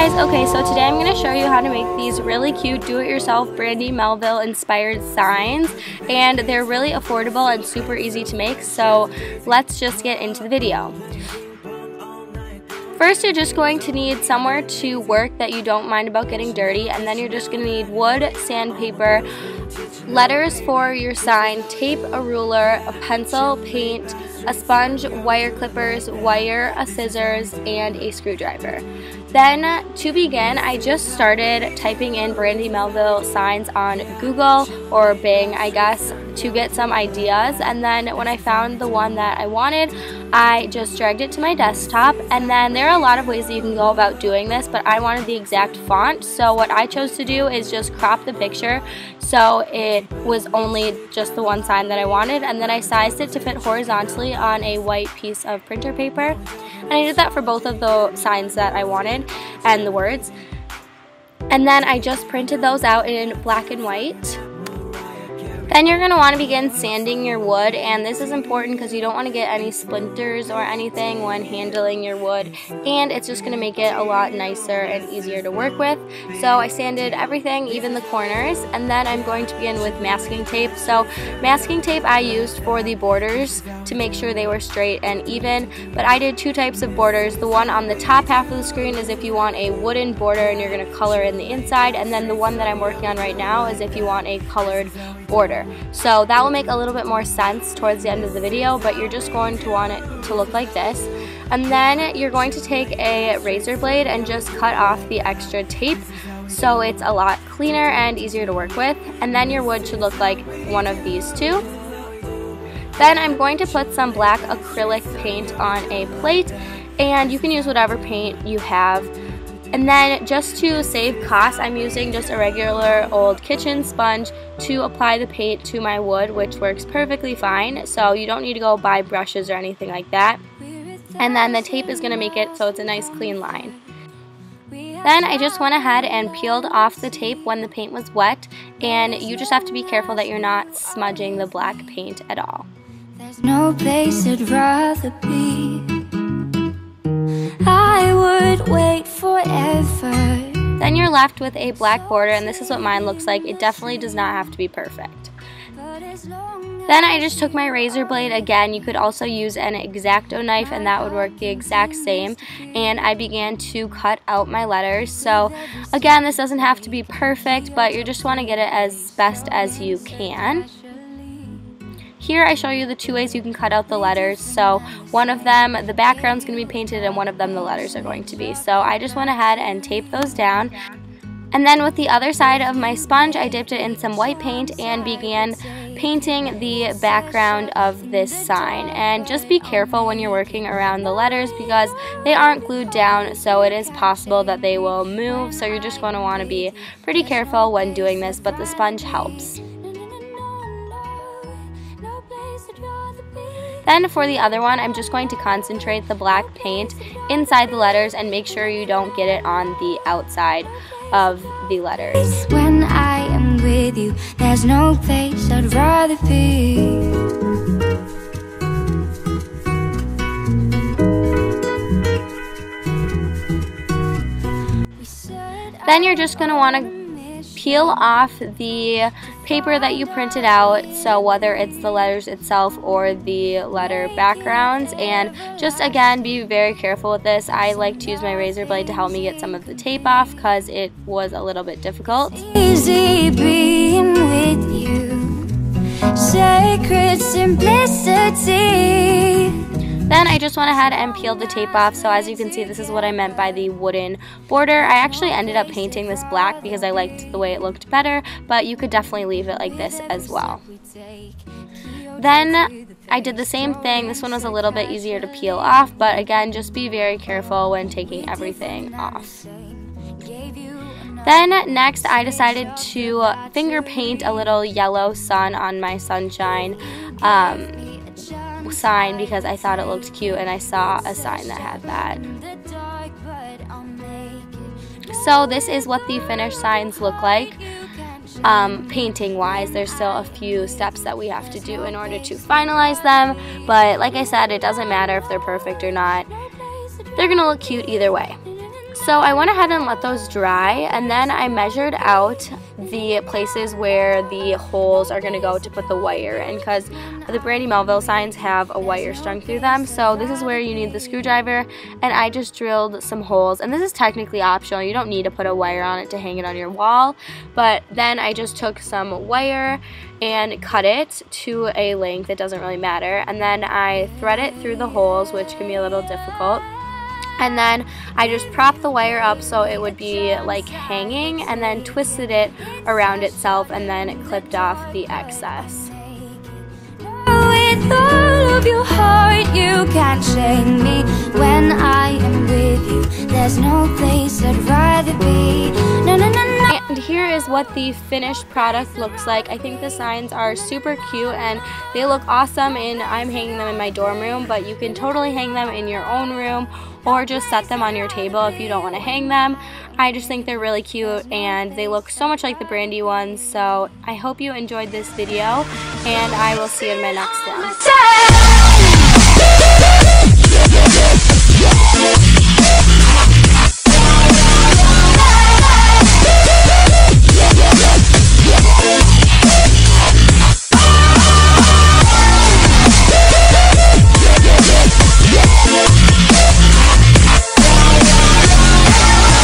guys, okay, so today I'm going to show you how to make these really cute do-it-yourself Brandy Melville inspired signs, and they're really affordable and super easy to make, so let's just get into the video. First, you're just going to need somewhere to work that you don't mind about getting dirty, and then you're just going to need wood, sandpaper, letters for your sign, tape, a ruler, a pencil, paint, a sponge, wire clippers, wire, a scissors, and a screwdriver. Then, to begin, I just started typing in Brandy Melville signs on Google or Bing, I guess, to get some ideas, and then when I found the one that I wanted, I just dragged it to my desktop. And then there are a lot of ways that you can go about doing this, but I wanted the exact font, so what I chose to do is just crop the picture so it was only just the one sign that I wanted, and then I sized it to fit horizontally on a white piece of printer paper. And I did that for both of the signs that I wanted and the words. And then I just printed those out in black and white. Then you're going to want to begin sanding your wood, and this is important because you don't want to get any splinters or anything when handling your wood, and it's just going to make it a lot nicer and easier to work with. So I sanded everything, even the corners, and then I'm going to begin with masking tape. So masking tape I used for the borders to make sure they were straight and even, but I did two types of borders. The one on the top half of the screen is if you want a wooden border and you're going to color in the inside, and then the one that I'm working on right now is if you want a colored border. So that will make a little bit more sense towards the end of the video, but you're just going to want it to look like this. And then you're going to take a razor blade and just cut off the extra tape so it's a lot cleaner and easier to work with. And then your wood should look like one of these two. Then I'm going to put some black acrylic paint on a plate, and you can use whatever paint you have. And then just to save costs, I'm using just a regular old kitchen sponge to apply the paint to my wood, which works perfectly fine. So you don't need to go buy brushes or anything like that. And then the tape is going to make it so it's a nice clean line. Then I just went ahead and peeled off the tape when the paint was wet, and you just have to be careful that you're not smudging the black paint at all. There's no place I'd rather be. I would wait forever. Then you're left with a black border, and this is what mine looks like. It definitely does not have to be perfect. Then I just took my razor blade again. You could also use an X-Acto knife, and that would work the exact same. And I began to cut out my letters. So again, this doesn't have to be perfect, but you just want to get it as best as you can. Here I show you the two ways you can cut out the letters. So one of them, the background's going to be painted, and one of them the letters are going to be. So I just went ahead and taped those down. And then with the other side of my sponge, I dipped it in some white paint and began painting the background of this sign. And just be careful when you're working around the letters because they aren't glued down, so it is possible that they will move. So you're just going to want to be pretty careful when doing this, but the sponge helps. Then for the other one, I'm just going to concentrate the black paint inside the letters and make sure you don't get it on the outside of the letters. When I am with you, there's no place I'd rather be. Then you're just going to want to peel off the paper that you printed out, so whether it's the letters itself or the letter backgrounds, and just again be very careful with this. I like to use my razor blade to help me get some of the tape off because it was a little bit difficult. Easy being with you, sacred simplicity. Then I just went ahead and peeled the tape off, so as you can see, this is what I meant by the wooden border. I actually ended up painting this black because I liked the way it looked better, but you could definitely leave it like this as well. Then I did the same thing. This one was a little bit easier to peel off, but again, just be very careful when taking everything off. Then next I decided to finger paint a little yellow sun on my sunshine sign because I thought it looked cute and I saw a sign that had that. So this is what the finished signs look like. Painting wise, there's still a few steps that we have to do in order to finalize them, but like I said, it doesn't matter if they're perfect or not. They're gonna look cute either way. So I went ahead and let those dry, and then I measured out the places where the holes are going to go to put the wire in, because the Brandy Melville signs have a wire strung through them. So this is where you need the screwdriver, and I just drilled some holes, and this is technically optional. You don't need to put a wire on it to hang it on your wall, but then I just took some wire and cut it to a length. It doesn't really matter, and then I thread it through the holes, which can be a little difficult. And then I just propped the wire up so it would be like hanging, and then twisted it around itself and then clipped off the excess. With all of your heart, you can't shake me. When I am with you, there's no place I'd rather be. No, no, no, no. And here is what the finished product looks like. I think the signs are super cute and they look awesome, and I'm hanging them in my dorm room, but you can totally hang them in your own room or just set them on your table if you don't want to hang them. I just think they're really cute and they look so much like the Brandy ones. So I hope you enjoyed this video, and I will see you in my next one.